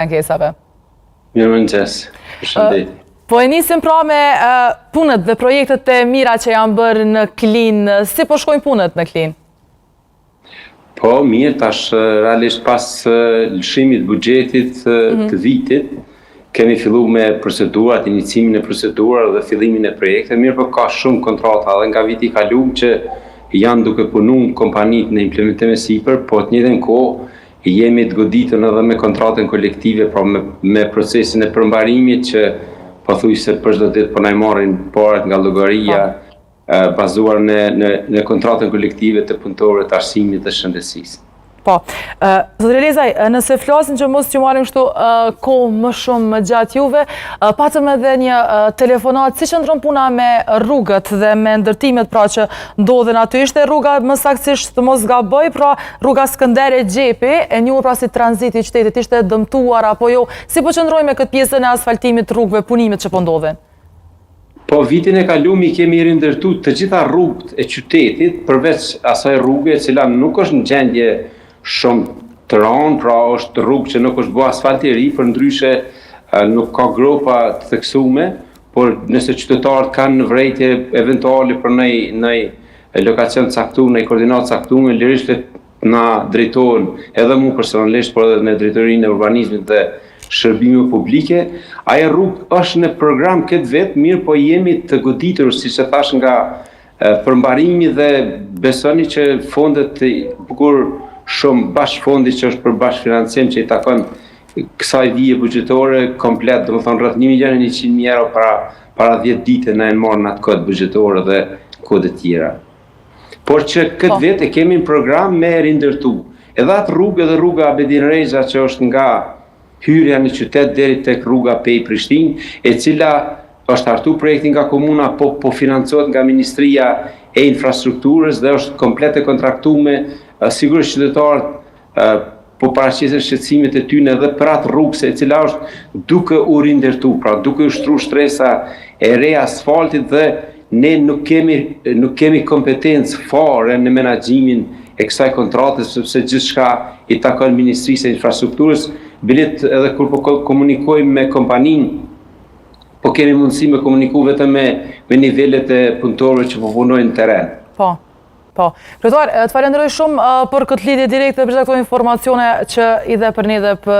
ankesave. Mirëmëngjes. Përshëndetje. Po e nisim pra me punët dhe projektet e mira që janë bërë në Klin. Si po shkojnë punët në Klin? Po mirë, tash realisht pas lëshimit buxhetit të vitit, kemi fillu me procedurat, iniciimin e procedurat dhe fillimin e projekte. Mirë, po ka shumë kontrata dhe nga viti i kaluar që janë duke punuar kompanitë në implementim e sipër, po të njëjtën kohë jemi të goditën edhe me kontratën kolektive, pra me procesin e përmbarimit që pothuajse për çdo ditë po na marrin parat nga llogaria bazuar në kontratën kolektive të punëtorëve të arsimit dhe shëndetësisë. Po, Zotëri Elezaj, nëse flasim që mos që marim kështu kohë më shumë gjatë juve, patëm edhe një telefonat, si që ndron puna me rrugët dhe me ndërtimet pra që ndodhen aty, ishte rruga më saktësisht të mos gaboj, pra rruga Skëndere Gjepi, e njohur pra si tranziti i qytetit, ishte dëmtuar apo jo, si po qëndrojmë me këtë pjesën e asfaltimit të rrugëve, punimet që po ndodhen? Po vitin e kaluar kemi rindërtu të gjitha rrugët e qytetit, përveç asaj rruge e cila nuk është në gjendje shumë të rëndë, pra është rrugë që nuk është bërë asfalt i ri, për ndryshe nuk ka gropa të theksume, por nëse qytetarët kanë vërejtje eventuale për në lokacion caktuar, në koordinat caktuar, lirisht na drejtohen edhe mu personalisht, por edhe me drejtorinë e urbanizmit dhe shërbime publike. Aja rrugë është në program këtë vetë, mirë po jemi të goditur, si që thash nga përmbarimi dhe besoni që fondet bukur shumë bashkë fondi që është për bashkë financim që i takon kësaj vije buxhetore komplet, dhe më thonë rreth 1.100.000 euro para 10 dite në marrën atë kod buxhetore dhe kode tjera. Por që këtë vetë e kemi në program me rindërtu. Edhe atë rrugë edhe rruga Abedin Reza që është nga hyrja në qytet deri tek rruga Pej Prishtinë, e cila është hartu projekti nga komuna, po financohet nga Ministria e Infrastrukturës dhe është komplet e kontraktuar. Sigurisht qytetarët po paraqiten shqetësimet e tyre edhe për atë rrugë e cila është duke u rindërtu, pra duke u shtruar shtresa e re asfaltit dhe ne nuk kemi kompetencë fare në menaxhimin e kësaj kontrate, sepse gjithçka i takon Ministrisë së Infrastrukturës. Bilet edhe kur po komunikojmë me kompaninë, po kemi mundësi me komuniku vetëm me nivelet e punëtorëve që po punojnë në teren. Po. Kryetar, të falenderoj shumë për këtë lidhje direkte për këto informacione që i dhe për ne dhe për